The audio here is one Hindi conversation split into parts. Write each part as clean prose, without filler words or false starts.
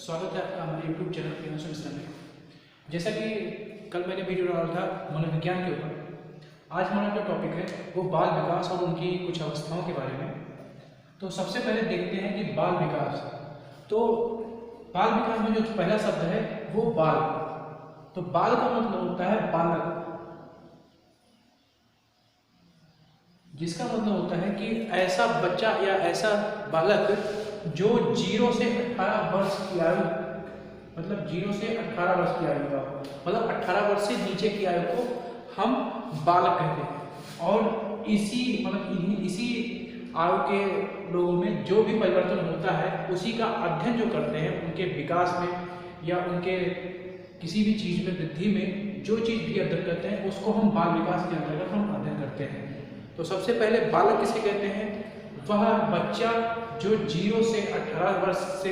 स्वागत है आपका हमारे YouTube चैनल प्रियांशु मिश्रा में। जैसा कि कल मैंने वीडियो डाला था मनोविज्ञान के ऊपर, आज हमारा जो टॉपिक है वो बाल विकास और उनकी कुछ अवस्थाओं के बारे में। तो सबसे पहले देखते हैं कि बाल विकास। तो बाल विकास में जो पहला शब्द है वो बाल। तो बाल का मतलब होता है बालक, जिसका मतलब होता है कि ऐसा बच्चा या ऐसा बालक जो 0 से 18 वर्ष की आयु, मतलब 0 से 18 वर्ष की आयु का, मतलब 18 वर्ष से नीचे की आयु को हम बालक कहते हैं। और इसी आयु के लोगों में जो भी परिवर्तन होता है उसी का अध्ययन जो करते हैं, उनके विकास में या उनके किसी भी चीज़ में वृद्धि में जो चीज़ भी अध्ययन करते हैं उसको हम बाल विकास के अंतर्गत हम अध्ययन करते हैं। तो सबसे पहले बालक किसे कहते हैं? वह बच्चा जो 0 से 18 वर्ष से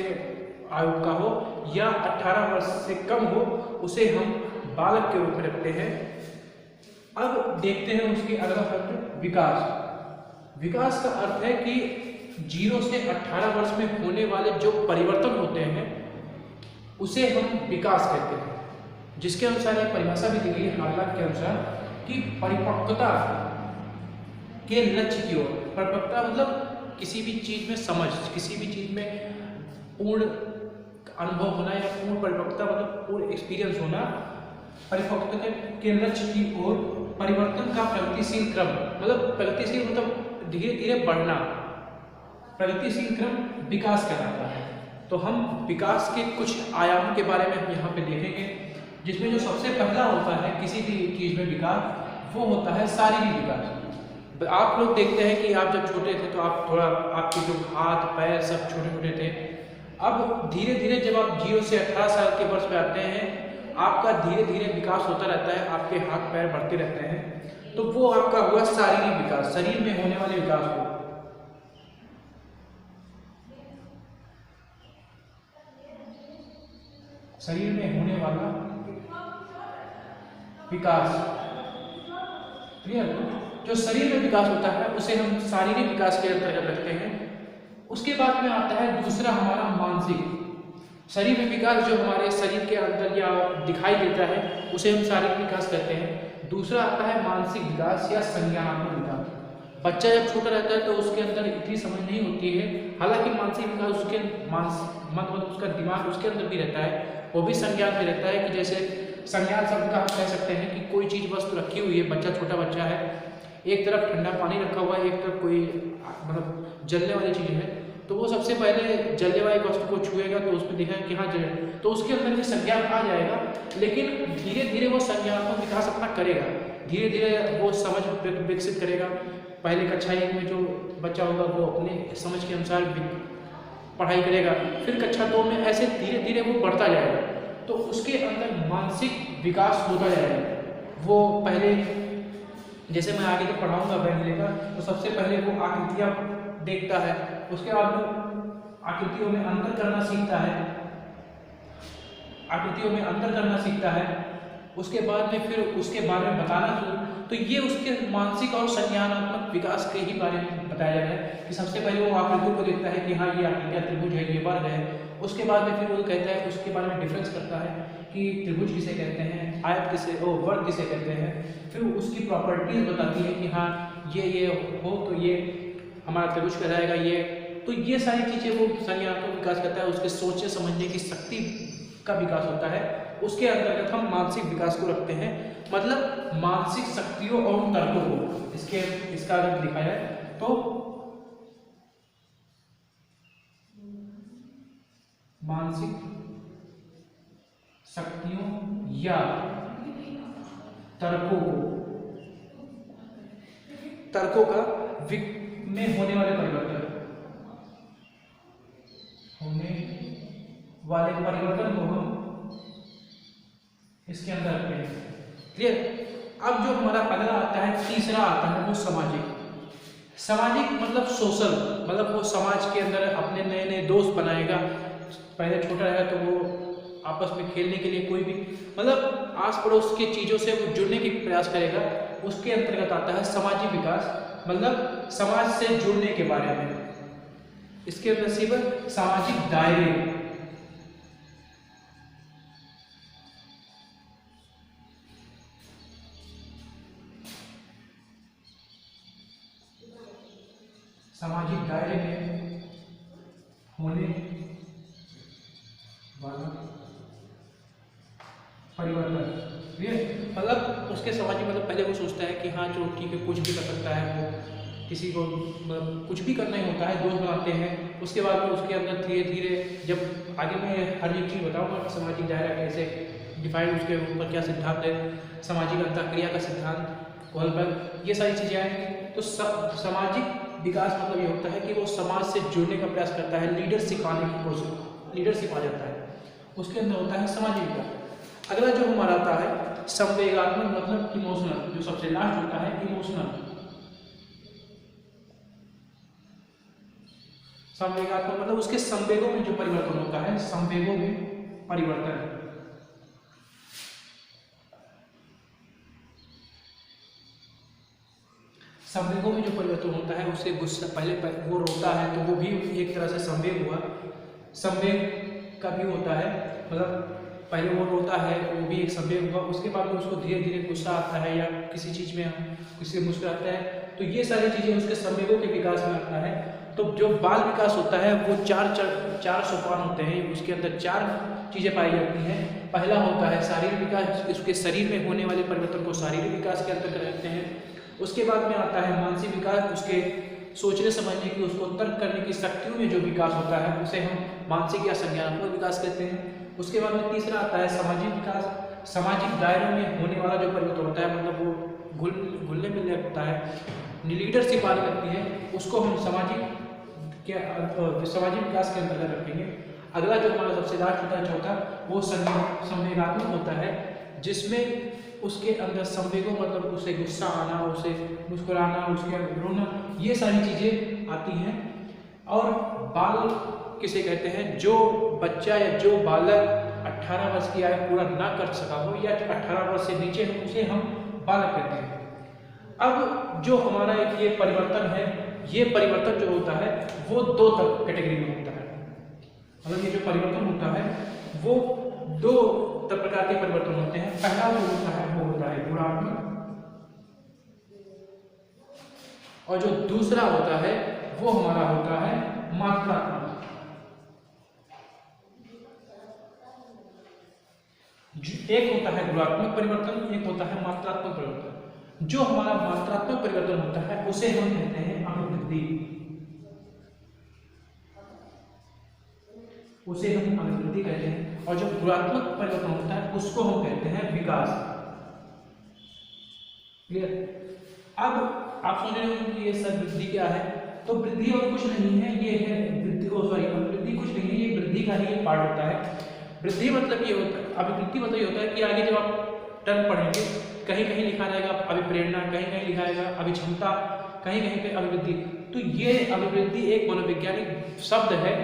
आयु का हो या 18 वर्ष से कम हो, उसे हम बालक के रूप में रखते हैं। अब देखते हैं उसके अगला शब्द विकास। विकास का अर्थ है कि 0 से 18 वर्ष में होने वाले जो परिवर्तन होते हैं उसे हम विकास कहते हैं, जिसके अनुसार एक परिभाषा भी दी गई है हार्लाक के अनुसार कि परिपक्वता के लक्ष्य की ओर। परिपक्वता मतलब किसी भी चीज़ में समझ, किसी भी चीज़ में पूर्ण अनुभव होना या पूर्ण परिपक्वता मतलब पूर्ण एक्सपीरियंस होना। परिपक्वता के लक्ष्य की ओर परिवर्तन का प्रगतिशील क्रम, मतलब प्रगतिशील मतलब धीरे धीरे बढ़ना, प्रगतिशील क्रम विकास कहलाता है। तो हम विकास के कुछ आयामों के बारे में हम यहाँ पे देखेंगे, जिसमें जो सबसे पहला होता है किसी भी चीज़ में विकास, वो होता है शारीरिक विकास। आप लोग देखते हैं कि आप जब छोटे थे तो आप थोड़ा, आपके जो हाथ पैर सब छोटे छोटे थे। अब धीरे धीरे जब आप 0 से 18 साल के वर्ष में आते हैं, आपका धीरे धीरे विकास होता रहता है, आपके हाथ पैर बढ़ते रहते हैं। तो वो आपका हुआ शारीरिक विकास, शरीर में होने वाले विकास को। शरीर में होने वाला विकास, क्लियर? जो शरीर में विकास होता है उसे हम शारीरिक विकास के अंतर्गत रखते हैं। उसके बाद में आता है दूसरा हमारा मानसिक। शरीर में विकास जो हमारे शरीर के अंदर या दिखाई देता है उसे हम शारीरिक विकास कहते हैं। दूसरा आता है मानसिक विकास या संज्ञानात्मक विकास। बच्चा जब छोटा रहता है तो उसके अंदर इतनी समझ नहीं होती है, हालांकि मानसिक विकास उसके मतलब उसका दिमाग उसके अंदर भी रहता है, वो भी संज्ञान में रहता है। कि जैसे संज्ञान शब्द का हम कह सकते हैं कि कोई चीज़ वस्तु रखी हुई है, बच्चा छोटा बच्चा है, एक तरफ ठंडा पानी रखा हुआ है, एक तरफ कोई मतलब जलने वाली चीज़ है, तो वो सबसे पहले जलने वाली वस्तु को छुएगा तो उसमें दिखेगा कि हाँ जले, तो उसके अंदर भी संज्ञान आ जाएगा। लेकिन धीरे धीरे वो संज्ञानात्मक विकास अपना करेगा, धीरे धीरे वो समझ विकसित करेगा। पहले कक्षा 1 में जो बच्चा होगा वो अपने समझ के अनुसार पढ़ाई करेगा, फिर कक्षा 2 में ऐसे धीरे धीरे वो बढ़ता जाएगा, तो उसके अंदर मानसिक विकास होता जाएगा। वो पहले, जैसे मैं आगे जब पढ़ाऊंगा बैंगले का, तो सबसे पहले वो आकृतियाँ देखता है, उसके बाद वो आकृतियों में अंतर करना सीखता है, आकृतियों में अंतर करना सीखता है। उसके बाद में फिर उसके बारे में बताना शुरू, तो ये उसके मानसिक और संज्ञानात्मक विकास के ही बारे में बताया जा रहा है। कि सबसे पहले वो आकृतियों को देखता है कि हाँ ये आकृतियाँ त्रिभुज है, ये वर्ग है। उसके बाद में फिर वो कहता है, उसके बारे में डिफरेंस करता है कि त्रिभुज किसे कहते हैं, आयत किसे, वर्ग किसे कहते हैं। फिर उसकी प्रॉपर्टीज बताती है कि हाँ ये हो तो ये हमारा त्रिभुज कहलाएगा ये। तो ये सारी चीज़ें वो संज्ञानात्मक विकास करता है, उसके सोचने समझने की शक्ति का विकास होता है। उसके अंतर्गत हम मानसिक विकास को रखते हैं, मतलब मानसिक शक्तियों और तर्कों को। इसका अगर लिखा जाए तो मानसिक शक्तियों या तर्कों का में होने वाले परिवर्तन को हम इसके अंदर रखते हैं, क्लियर? अब जो हमारा अगला आता है, तीसरा आता है वो सामाजिक। सामाजिक मतलब सोशल, मतलब वो समाज के अंदर अपने नए नए दोस्त बनाएगा। पहले छोटा रहेगा तो वो आपस में खेलने के लिए कोई भी मतलब आस पड़ोस की चीज़ों से वो जुड़ने की प्रयास करेगा। उसके अंतर्गत आता है सामाजिक विकास, मतलब समाज से जुड़ने के बारे में। इसके नसीब सामाजिक दायरे, सामाजिक दायरे में होने वाला परिवर्तन। मतलब उसके सामाजिक मतलब पहले वो सोचता है कि हाँ चलो ठीक है कुछ भी कर सकता है वो, किसी को मतलब कुछ भी करना ही होता है, दोस्त बनाते हैं। उसके बाद में उसके अंदर धीरे धीरे जब आगे मैं हर एक चीज़ बताऊँगा कि सामाजिक दायरा कैसे डिफाइन, उसके ऊपर क्या सिद्धांत है, सामाजिक अंतःक्रिया का सिद्धांत, कोहलबर्ग, ये सारी चीज़ें आएंगी। तो सामाजिक विकास मतलब ये होता है कि वो समाज से जुड़ने का प्रयास करता है, लीडरशिप आने की कोशिश, लीडरशिप आ जाता है, उसके अंदर होता है सामाजिक विकास। अगला जो हमारा आता है संवेगात्मक मतलब इमोशनल, जो सबसे लास्ट होता है इमोशनल। संवेगात्मक मतलब उसके संवेगों में जो परिवर्तन होता है, संवेगों में परिवर्तन। संवेगों में जो परिवर्तन होता है उससे गुस्सा, पहले वो रोता है तो वो भी एक तरह से संवेग हुआ, संवेग का भी होता है, मतलब पहले वो रोता है वो भी एक संवेग हुआ, उसके बाद में उसको धीरे धीरे गुस्सा आता है या किसी चीज़ में हम किसी मुस्कुराता है, तो ये सारी चीज़ें उसके संवेगों के विकास में आता है। तो जो बाल विकास होता है वो चार सोपान होते हैं, उसके अंदर 4 चीज़ें पाई जाती हैं। पहला होता है शारीरिक विकास, उसके शरीर में होने वाले परिवर्तन को शारीरिक विकास के अंतर्गत रखते हैं। उसके बाद में आता है मानसिक विकास, उसके सोचने समझने की, उसको तर्क करने की शक्तियों में जो विकास होता है उसे हम मानसिक या संज्ञानात्मक विकास कहते हैं। उसके बाद में तीसरा आता है सामाजिक विकास, सामाजिक दायरों में होने वाला जो परिवर्तन होता है, मतलब वो घुलने मिलने लगता है, लीडरशिप आने लगती है, उसको हम सामाजिक विकास के अंतर्गत रखेंगे। अगला जो हमारा सबसे लास्ट होता है चौथा, वो संवेगात्मक होता है, जिसमें उसके अंदर संवेगों मतलब उसे गुस्सा आना, उसे मुस्कुराना, उसके रोना, ये सारी चीज़ें आती हैं। और बाल किसे कहते हैं, जो बच्चा या जो बालक 18 वर्ष की आयु पूरा ना कर सका हो या 18 वर्ष से नीचे हो, उसे हम बालक कहते हैं। अब जो हमारा ये परिवर्तन है, ये परिवर्तन जो होता है वो 2 कैटेगरी में होता है, मतलब ये जो परिवर्तन होता है वो 2 प्रकार के परिवर्तन होते हैं। पहला जो होता है वो होता है गुणात्मक, और जो दूसरा होता है वो हमारा होता है मात्रात्मक। एक होता है गुणात्मक परिवर्तन, एक होता है मात्रात्मक परिवर्तन। जो हमारा मात्रात्मक परिवर्तन होता है उसे हम कहते हैं अभिवृद्धि, उसे हम अभिवृद्धि कहते हैं। और जो गुणात्मक परिवर्तन होता है उसको हम कहते हैं विकास। क्लियर? अब आप सोच रहे हो कि ये सर वृद्धि क्या है, तो वृद्धि और कुछ नहीं है, ये है वृद्धि, अभिवृद्धि कुछ नहीं है, ये वृद्धि का ही एक पार्ट होता है। वृद्धि मतलब ये होता है, अभिवृद्धि मतलब ये होता है कि आगे जब आप टर्म पढ़ेंगे कहीं कहीं लिखा जाएगा अभिप्रेरणा, कहीं कहीं लिखा जाएगा अभिक्षमता, कहीं कहीं पे अभिवृद्धि। तो ये अभिवृद्धि एक मनोवैज्ञानिक शब्द है।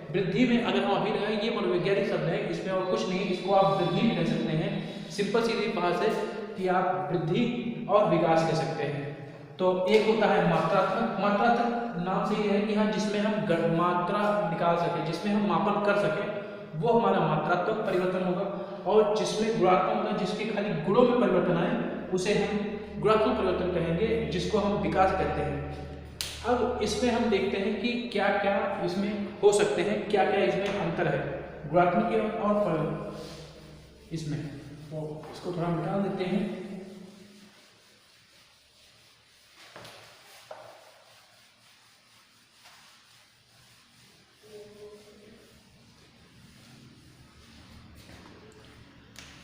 वृद्धि में अगर हम अभी रहे, ये मनोवैज्ञानिक शब्द है, इसमें और कुछ नहीं, इसको आप वृद्धि भी कह सकते हैं। सिंपल सीधी बात है कि आप वृद्धि और विकास कह सकते हैं। तो एक होता है मात्रात्मक, मात्रात्मक नाम से ये है कि हाँ जिसमें हम मात्रा निकाल सकें, जिसमें हम मापन कर सकें, वो हमारा मात्रात्मक परिवर्तन होगा। और जिसमें गुणात्मक होगा, जिसके खाली गुणों में परिवर्तन आए, उसे हम गुणात्मक परिवर्तन कहेंगे, जिसको हम विकास कहते हैं। अब इसमें हम देखते हैं कि क्या क्या इसमें हो सकते हैं, क्या क्या इसमें अंतर है गुणात्मक और इसमें। तो इसको थोड़ा मिटा देते हैं।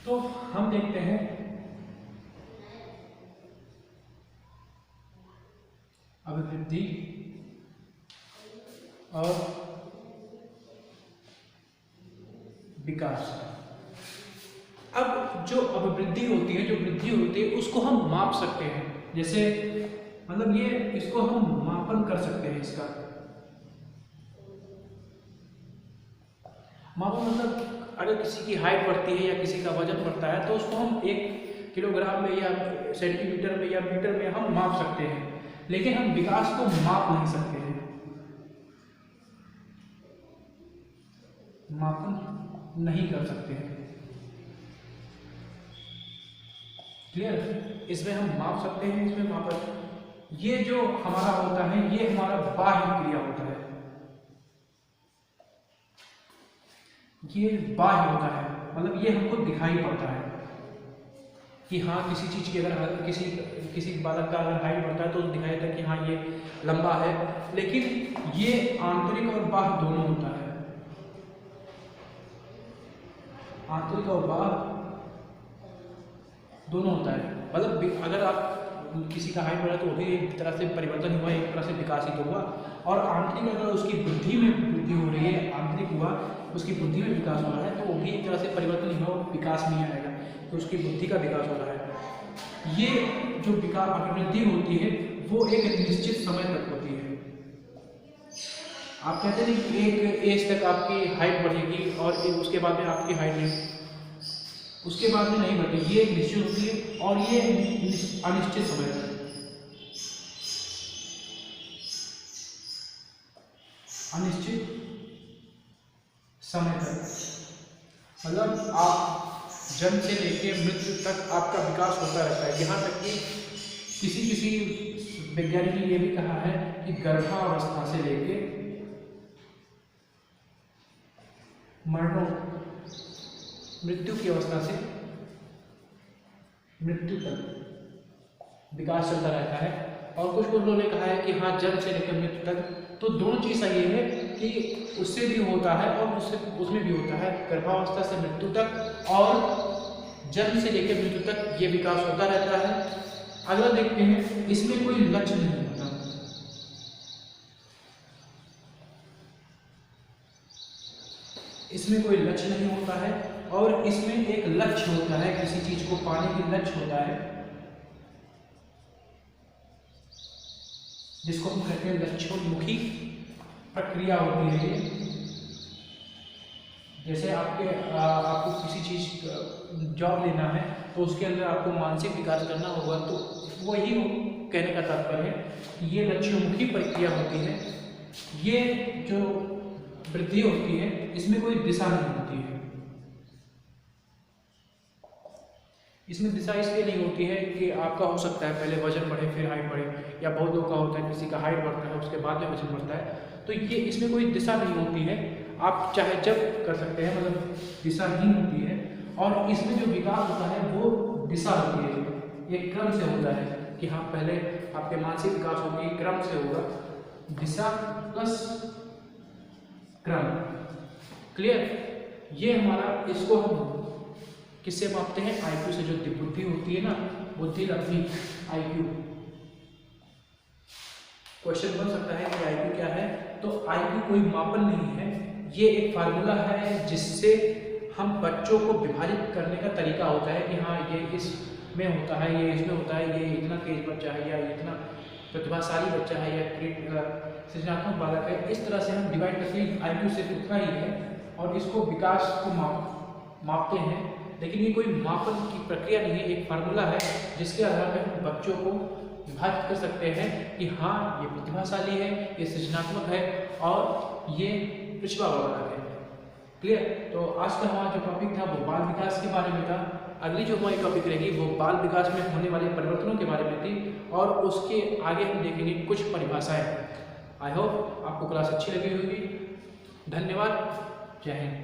तो हम देखते हैं अभिवृद्धि और विकास। अब जो अभिवृद्धि होती है, जो वृद्धि होती है, उसको हम माप सकते हैं। जैसे मतलब ये इसको हम मापन कर सकते हैं। इसका मापन मतलब अगर किसी की हाइट बढ़ती है या किसी का वजन बढ़ता है तो उसको हम 1 किलोग्राम में या सेंटीमीटर में या मीटर में हम माप सकते हैं, लेकिन हम विकास को माप नहीं सकते हैं, मापन नहीं कर सकते हैं। क्लियर? इसमें हम माप सकते हैं, इसमें मापन ये जो हमारा होता है ये हमारा बाह्य क्रिया होता है, ये बाह्य होता है, मतलब ये हमको दिखाई पड़ता है कि हाँ किसी चीज़ की अगर किसी बालक का अगर हाइट बढ़ता है तो दिखाई देता है कि हाँ ये लंबा है, लेकिन ये आंतरिक और बाह्य दोनों होता है, आंतरिक और बाह्य दोनों होता है। मतलब अगर आप किसी का हाइट बढ़ा तो वो भी एक तरह से परिवर्तन हुआ, एक तरह से विकासित हुआ, और आंतरिक अगर उसकी बुद्धि में वृद्धि हो रही है, आंतरिक हुआ उसकी बुद्धि में विकास हो रहा है तो वो भी एक तरह से परिवर्तन हुआ, विकास नहीं आएगा, तो उसकी बुद्धि का विकास हो रहा है। ये जो विकास अभिवृद्धि होती है वो एक निश्चित समय तक होती है। आप कहते हैं कि एक एज तक आपकी हाइट बढ़ेगी और उसके बाद में आपकी हाइट नहीं, उसके बाद में नहीं बढ़ती, ये एक निश्चित होती है और ये अनिश्चित समय तक। अनिश्चित समय तक मतलब आप जन्म से लेकर मृत्यु तक आपका विकास होता रहता है। यहाँ तक कि किसी वैज्ञानिक ने ये भी कहा है कि गर्भावस्था से लेकर मृत्यु की अवस्था से मृत्यु तक विकास चलता रहता है। और कुछ लोगों ने कहा है कि हाँ जन्म से लेकर मृत्यु तक, तो दोनों चीज़ सही है कि उससे भी होता है और उसमें भी होता है, गर्भावस्था से मृत्यु तक और जन्म से लेकर मृत्यु तक ये विकास होता रहता है। अगला देखते हैं, इसमें कोई लक्ष्य नहीं होता, इसमें कोई लक्ष्य नहीं होता है और इसमें एक लक्ष्य होता है, किसी चीज को पाने की लक्ष्य होता है जिसको हम कहते हैं लक्ष्योन्मुखी प्रक्रिया होती है। जैसे आपको किसी चीज जॉब लेना है तो उसके अंदर आपको मानसिक विकास करना होगा, तो वही कहने का तात्पर्य है कि ये लक्ष्योन्मुखी प्रक्रिया होती है। ये जो वृद्धि होती है इसमें कोई दिशा नहीं होती है, इसमें दिशा इसलिए नहीं होती है कि आपका हो सकता है पहले वजन बढ़े फिर हाइट बढ़े, या बहुत लोगों का होता है किसी का हाइट बढ़ता है उसके बाद में वजन बढ़ता है, तो ये इसमें कोई दिशा नहीं होती है। आप चाहे जब कर सकते हैं, मतलब दिशाहीन होती है। और इसमें जो विकास होता है वो दिशा होती है, एक क्रम से होता है कि हाँ पहले आपके मानसिक विकास होगी, क्रम से होगा, दिशा प्लस क्रम। क्लियर? ये हमारा, इसको हम किससे मापते हैं? आईक्यू से। जो बुद्धि होती है ना, बुद्धि लब्धि आईक्यू। क्वेश्चन बन सकता है कि आईक्यू क्या है, तो आईक्यू कोई मापन नहीं है, ये एक फार्मूला है जिससे हम बच्चों को विभाजित करने का तरीका होता है कि हाँ ये इसमें होता है, ये इसमें होता है, ये इतना तेज बच्चा है या इतना प्रतिभाशाली बच्चा है या सृजनात्मक बालक है। इस तरह से हम डिवाइड करके आईक्यू सिर्फ उतना ही है और इसको विकास को मापते हैं, लेकिन ये कोई मापन की प्रक्रिया नहीं है, एक फार्मूला है जिसके आधार पर हम बच्चों को विभाजित कर सकते हैं कि हाँ ये प्रतिभाशाली है, ये सृजनात्मक है और ये पिछड़ा बालक है। क्लियर? तो आज का हमारा जो टॉपिक था वो बाल विकास के बारे में था। अगली जो हमारी टॉपिक रहेगी वो बाल विकास में होने वाले परिवर्तनों के बारे में थी और उसके आगे हम देखेंगे कुछ परिभाषाएं। आई होप आपको क्लास अच्छी लगी होगी। धन्यवाद। जय हिंद।